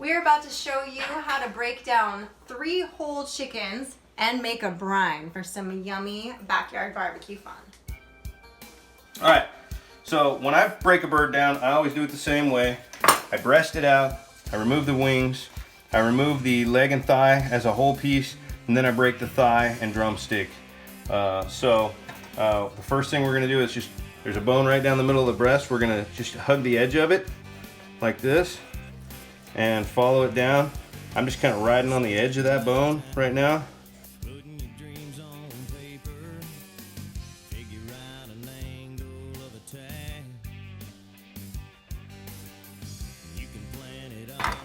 we're about to show you how to break down 3 whole chickens and make a brine for some yummy backyard barbecue fun. All right, so when I break a bird down, I always do it the same way. I breast it out, I remove the wings, I remove the leg and thigh as a whole piece, and then I break the thigh and drumstick. The first thing we're gonna do is just, there's a bone right down the middle of the breast. We're gonna just hug the edge of it like this and follow it down. I'm just kind of riding on the edge of that bone right now.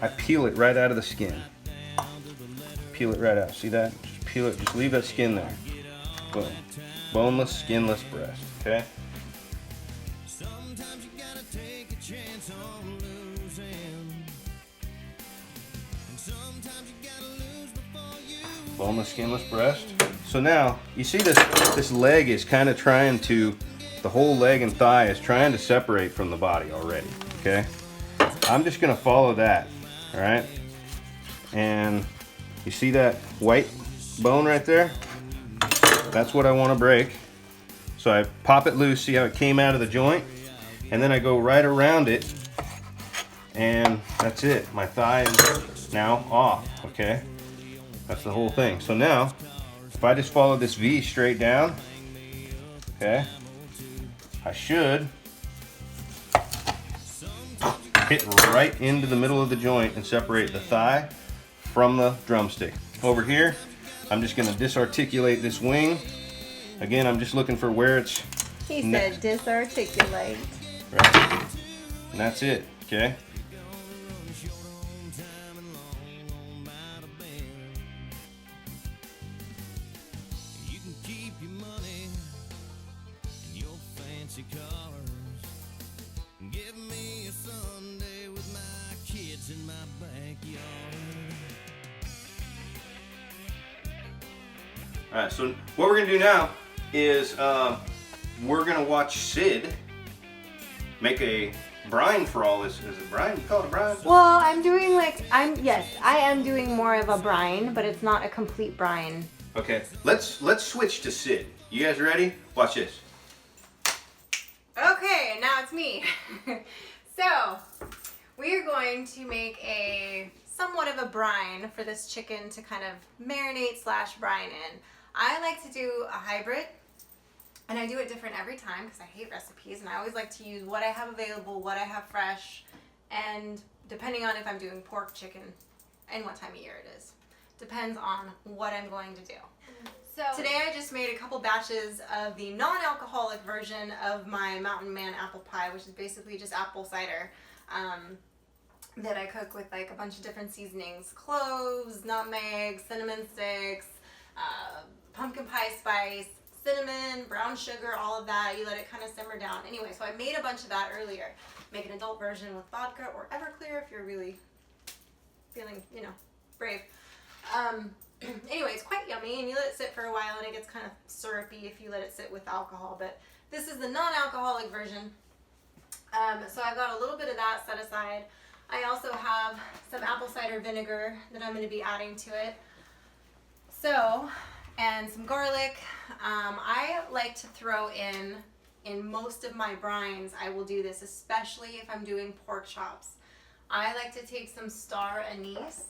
I peel it right out of the skin. Peel it right out. See that? Just peel it. Just leave that skin there. Boom. Boneless, skinless breast. Okay? Boneless, skinless breast. So now, you see this leg is kind of trying to, the whole leg and thigh is trying to separate from the body already. Okay? I'm just going to follow that. All right, and you see that white bone right there? That's what I want to break. So I pop it loose, see how it came out of the joint, and then I go right around it, and that's it. My thigh is now off, okay? That's the whole thing. So now, if I just follow this V straight down, okay, I should hit right into the middle of the joint and separate the thigh from the drumstick. Over here, I'm just gonna disarticulate this wing. Again, I'm just looking for where it's... He said disarticulate. Right. And that's it, okay? Alright, so what we're going to do now is we're going to watch Sid make a brine for all this. Is it brine? You call it a brine? Well, I'm doing yes, I am doing more of a brine, but it's not a complete brine. Okay, let's switch to Sid. You guys ready? Watch this. Okay, now it's me. So, we are going to make a somewhat of a brine for this chicken to kind of marinate / brine in. I like to do a hybrid, and I do it different every time because I hate recipes, and I always like to use what I have available, what I have fresh, and depending on if I'm doing pork, chicken, and what time of year it is. Depends on what I'm going to do. So today I just made a couple batches of the non-alcoholic version of my Mountain Man apple pie, which is basically just apple cider that I cook with like a bunch of different seasonings: cloves, nutmeg, cinnamon sticks, pumpkin pie spice, cinnamon, brown sugar, all of that. You let it kind of simmer down. Anyway, so I made a bunch of that earlier. Make an adult version with vodka or Everclear if you're really feeling, brave. Anyway, it's quite yummy, and you let it sit for a while and it gets kind of syrupy if you let it sit with alcohol, but this is the non-alcoholic version. So I've got a little bit of that set aside. I also have some apple cider vinegar that I'm going to be adding to it. So, and some garlic. I like to throw in most of my brines, I will do this, especially if I'm doing pork chops. I like to take some star anise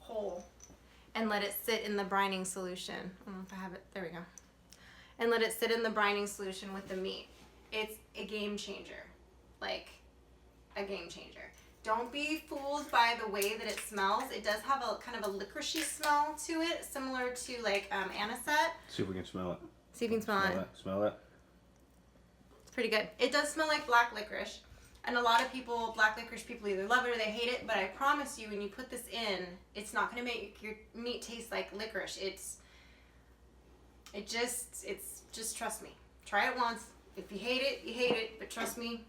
whole and let it sit in the brining solution. I don't know if I have it, there we go. And let it sit in the brining solution with the meat. It's a game changer, like a game changer. Don't be fooled by the way that it smells. It does have a kind of a licoricey smell to it, similar to like anisette. See if we can smell it. See if you can smell it. Smell that. It's pretty good. It does smell like black licorice. And a lot of people, black licorice people, either love it or they hate it. But I promise you, when you put this in, it's not going to make your meat taste like licorice. Just trust me. Try it once. If you hate it, you hate it. But trust me,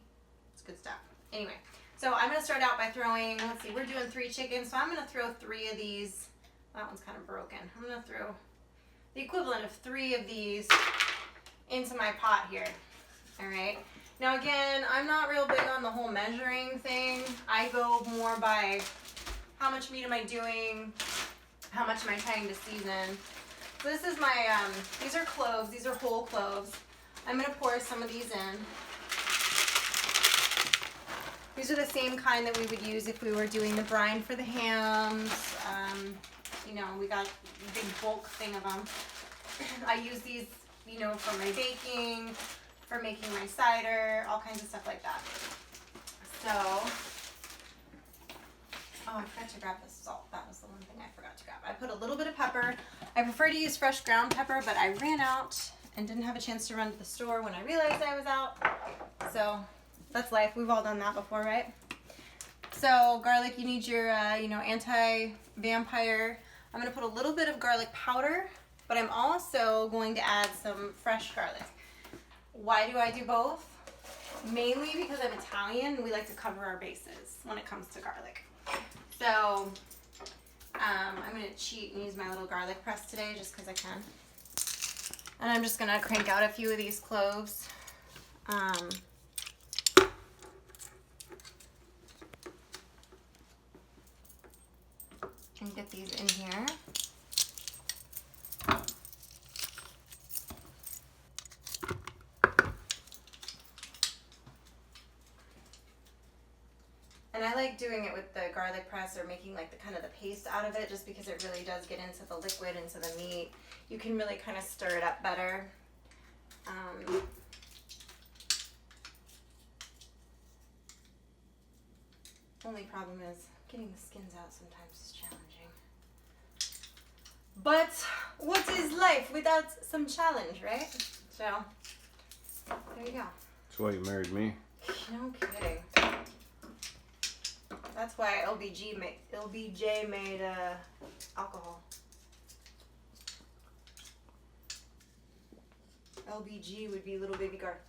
it's good stuff. Anyway, so I'm going to start out by throwing, let's see, we're doing 3 chickens. So I'm going to throw 3 of these. That one's kind of broken. I'm going to throw the equivalent of 3 of these into my pot here. All right. Now again, I'm not real big on the whole measuring thing. I go more by how much meat am I doing, how much am I trying to season. So this is my, these are cloves, these are whole cloves. I'm gonna pour some of these in. These are the same kind that we would use if we were doing the brine for the hams. You know, we got a big bulk thing of them. I use these, you know, for my baking, for making my cider, all kinds of stuff like that. So, oh, I forgot to grab the salt. That was the one thing I forgot to grab. I put a little bit of pepper. I prefer to use fresh ground pepper, but I ran out and didn't have a chance to run to the store when I realized I was out. So, that's life. We've all done that before, right? So, garlic, you need your, you know, anti-vampire. I'm going to put a little bit of garlic powder, but I'm also going to add some fresh garlic. Why do I do both? Mainly because I'm Italian and we like to cover our bases when it comes to garlic. So I'm going to cheat and use my little garlic press today just because I can. And I'm just going to crank out a few of these cloves. And get these in here. And I like doing it with the garlic press or making like the kind of the paste out of it just because it really does get into the liquid, into the meat. You can really kind of stir it up better. Only problem is getting the skins out sometimes is challenging. But what is life without some challenge, right? So, there you go. That's why you married me. No kidding. That's why LBJ made alcohol. LBG would be little baby Garth.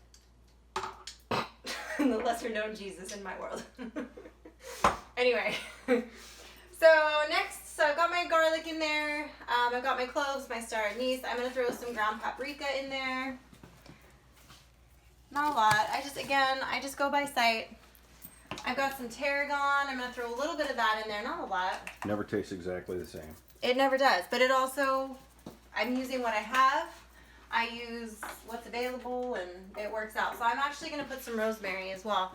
The lesser known Jesus in my world. Anyway, so next, so I've got my garlic in there. I've got my cloves, my star anise. I'm gonna throw some ground paprika in there. Not a lot. I just go by sight. I've got some tarragon. I'm going to throw a little bit of that in there. Not a lot. Never tastes exactly the same. It never does. But it also, I'm using what I have. I use what's available and it works out. So I'm actually going to put some rosemary as well.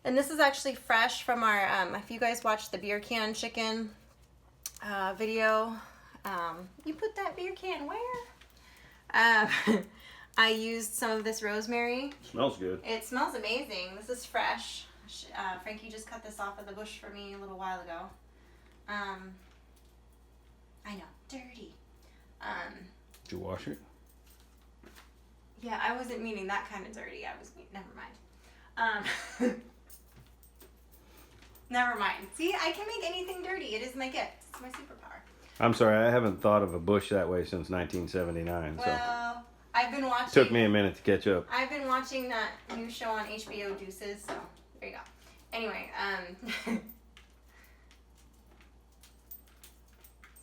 And this is actually fresh from our, if you guys watched the beer can chicken video, you put that beer can where? I used some of this rosemary. Smells good. It smells amazing. This is fresh. Frankie just cut this off of the bush for me a little while ago. I know, dirty. Did you wash it? Yeah, I wasn't meaning that kind of dirty. Never mind. Never mind. See, I can make anything dirty. It is my gift. It's my superpower. I'm sorry, I haven't thought of a bush that way since 1979. Well, I've been watching. Took me a minute to catch up. I've been watching that new show on HBO, Deuces. So there you go. Anyway,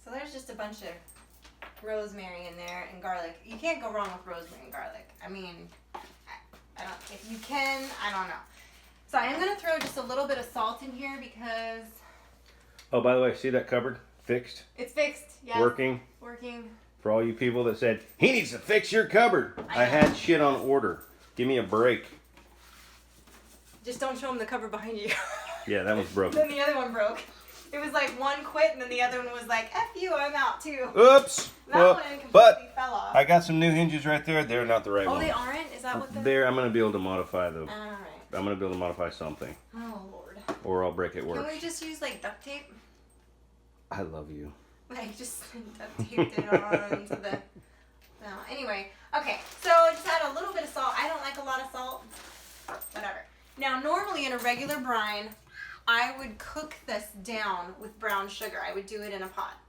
so there's just a bunch of rosemary in there and garlic. You can't go wrong with rosemary and garlic. I mean, I don't. If you can, I don't know. So I'm gonna throw just a little bit of salt in here because. Oh, by the way, see that cupboard fixed? It's fixed. Yes. Working. Working. For all you people that said he needs to fix your cupboard, I had shit on order. Give me a break. Just don't show them the cupboard behind you. Yeah, that one's broken. Then the other one broke. It was like one quit and then the other one was like, F you, I'm out too. Oops. That well, one completely but fell off. I got some new hinges right there. They're not the right Oh, ones. they aren't? Is that what they're... There, I'm going to be able to modify them. Alright. I'm going to be able to modify something. Oh, Lord. Or I'll break it worse. Can we just use like duct tape? I love you. Like just duct taped it on to the... No, anyway. Okay, so just add a little bit of salt. I don't like a lot of salt. Whatever. Now, normally in a regular brine, I would cook this down with brown sugar. I would do it in a pot.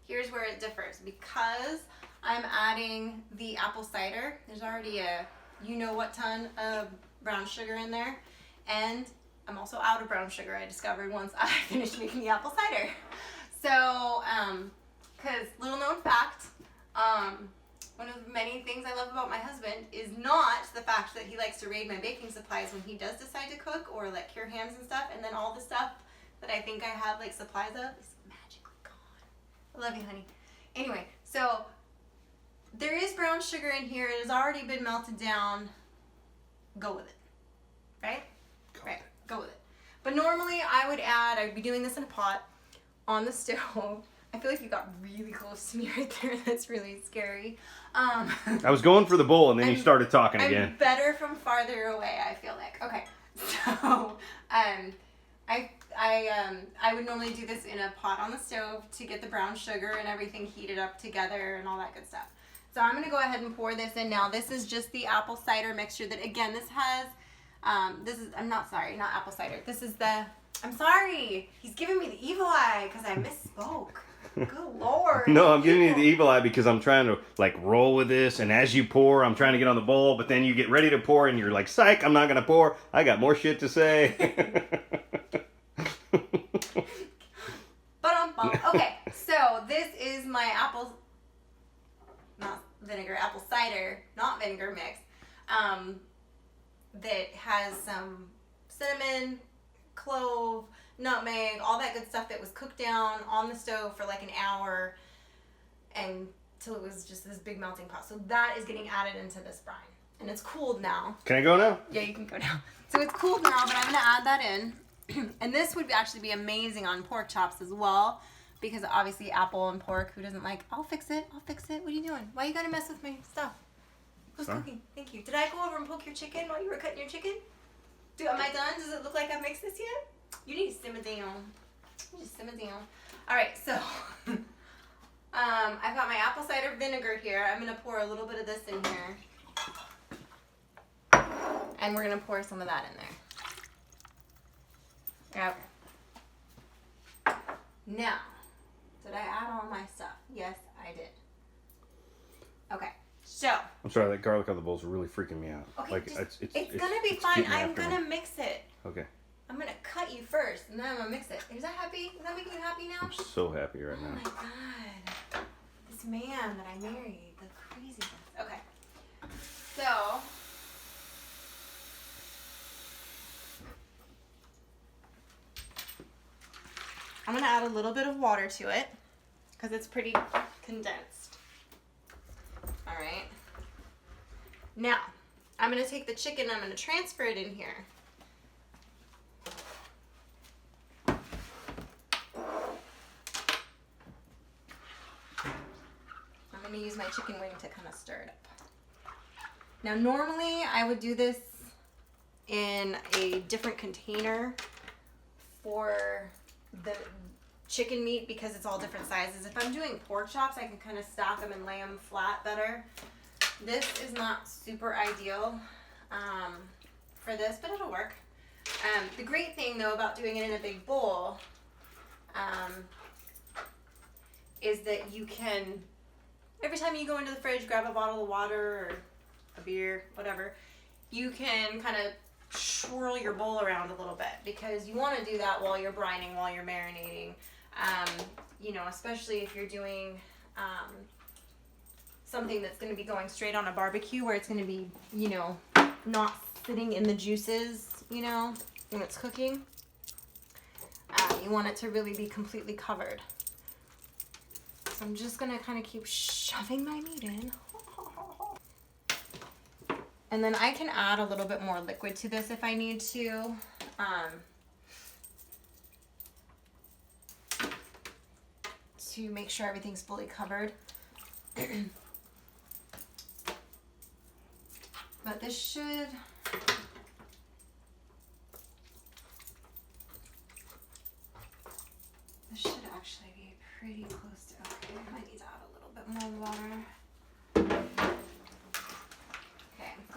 Here's where it differs. Because I'm adding the apple cider, there's already a you-know-what ton of brown sugar in there. And I'm also out of brown sugar, I discovered once I finished making the apple cider. So, because little known fact, one of the many things I love about my husband is not the fact that he likes to raid my baking supplies when he does decide to cook or like cure hams and stuff, and then all the stuff that I think I have like supplies of is magically gone. I love you, honey. Anyway, so there is brown sugar in here. It has already been melted down. Go with it, right? Go with it. But normally I'd be doing this in a pot on the stove. I feel like you got really close to me right there. That's really scary. I was going for the bowl and then you started talking again. I'm better from farther away, I feel like. Okay, so I would normally do this in a pot on the stove to get the brown sugar and everything heated up together and all that good stuff. So I'm going to go ahead and pour this in now. This is just the apple cider mixture that, again, this has, not apple cider. This is I'm sorry. He's giving me the evil eye because I misspoke. Good Lord. No, I'm giving you the evil eye because I'm trying to like roll with this, and as you pour, I'm trying to get on the bowl, but then you get ready to pour and you're like, psych, I'm not going to pour. I got more shit to say. Okay, so this is my apple cider, not vinegar mix, that has some cinnamon, clove, nutmeg, all that good stuff that was cooked down on the stove for like an hour until it was just this big melting pot. So that is getting added into this brine. And it's cooled now. Can I go now? Yeah, you can go now. So it's cooled now, but I'm going to add that in. And this would actually be amazing on pork chops as well, because obviously apple and pork, who doesn't like, I'll fix it. What are you doing? Why you got to mess with my stuff? Who's cooking? Thank you. Did I go over and poke your chicken while you were cutting your chicken? Am I done? Does it look like I've mixed this yet? You need to simmer down. All right, so I've got my apple cider vinegar here. I'm going to pour a little bit of this in here. And we're going to pour some of that in there. Okay. Now, did I add all my stuff? Yes, I did. Okay, so. I'm sorry, that garlic on the bowl is really freaking me out. Okay, like, it's gonna be fine. I'm gonna mix it. Okay. I'm gonna cut you first, and then I'm gonna mix it. Is that happy? Is that making you happy now? I'm so happy right now. Oh my God. This man that I married, the craziness. Okay. So. I'm going to add a little bit of water to it because it's pretty condensed. All right. Now, I'm going to take the chicken and I'm going to transfer it in here. I'm going to use my chicken wing to kind of stir it up. Now, normally I would do this in a different container for the chicken meat because it's all different sizes. If I'm doing pork chops, I can kind of stack them and lay them flat better. This is not super ideal for this, but it'll work. The great thing though about doing it in a big bowl is that you can, every time you go into the fridge, grab a bottle of water or a beer, whatever, you can kind of swirl your bowl around a little bit because you want to do that while you're brining, while you're marinating. You know, especially if you're doing something that's going to be going straight on a barbecue where it's going to be, you know, not sitting in the juices, you know, when it's cooking. You want it to really be completely covered. So I'm just going to kind of keep shoving my meat in. And then I can add a little bit more liquid to this if I need to. To make sure everything's fully covered. But this should... actually be pretty close to... Okay, I might need to add a little bit more water.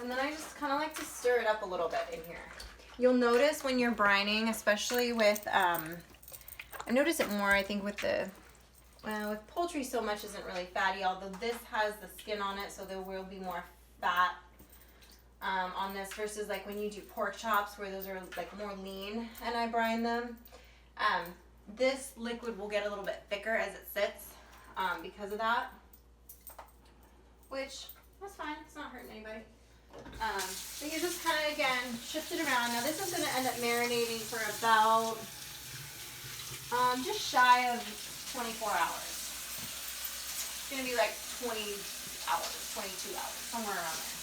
And then I just kind of like to stir it up a little bit in here. You'll notice when you're brining, especially with, I notice it more, I think, with with poultry so much isn't really fatty, although this has the skin on it, so there will be more fat on this versus like when you do pork chops where those are like more lean and I brine them. This liquid will get a little bit thicker as it sits because of that, which, that's fine, it's not hurting anybody. So you just kind of, again, shift it around. Now this is going to end up marinating for about Just shy of 24 hours. It's gonna be like 20 hours, 22 hours, somewhere around there.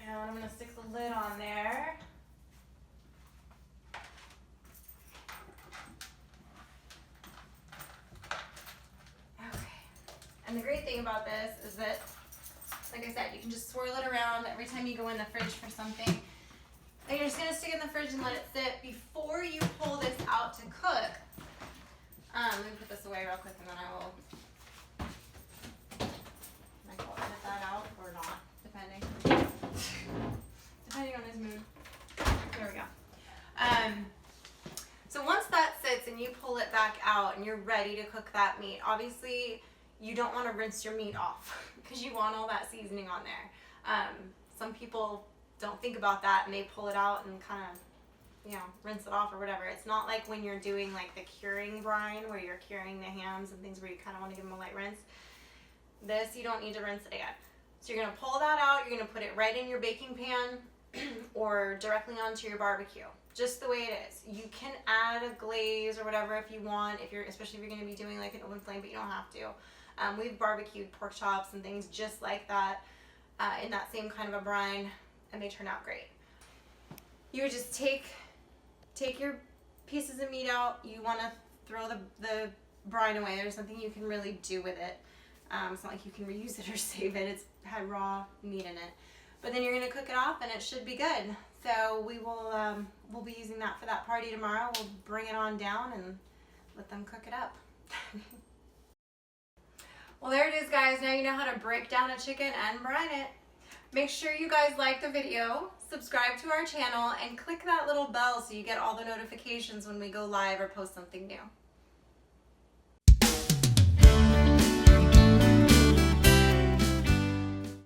And I'm gonna stick the lid on there. Okay. And the great thing about this is that, like I said, you can just swirl it around every time you go in the fridge for something. And you're just gonna stick it in the fridge and let it sit before you pull this out to cook. Let me put this away real quick and then I will edit that out or not, depending. Depending on his mood. There we go. So once that sits and you pull it back out and you're ready to cook that meat, obviously you don't want to rinse your meat off because you want all that seasoning on there. Some people don't think about that and they pull it out and kind of, rinse it off or whatever. It's not like when you're doing like the curing brine where you're curing the hams and things where you kind of want to give them a light rinse. This, you don't need to rinse it again. So you're going to pull that out, you're going to put it right in your baking pan or directly onto your barbecue, just the way it is. You can add a glaze or whatever if you want, especially if you're going to be doing like an open flame, but you don't have to. We've barbecued pork chops and things just like that in that same kind of a brine, and they turn out great. You would just take your pieces of meat out. You want to throw the brine away. There's nothing you can really do with it. It's not like you can reuse it or save it. It's had raw meat in it. But then you're going to cook it off and it should be good. So we will we'll be using that for that party tomorrow. We'll bring it on down and let them cook it up. Well, there it is, guys. Now you know how to break down a chicken and brine it. Make sure you guys like the video, subscribe to our channel, and click that little bell so you get all the notifications when we go live or post something new.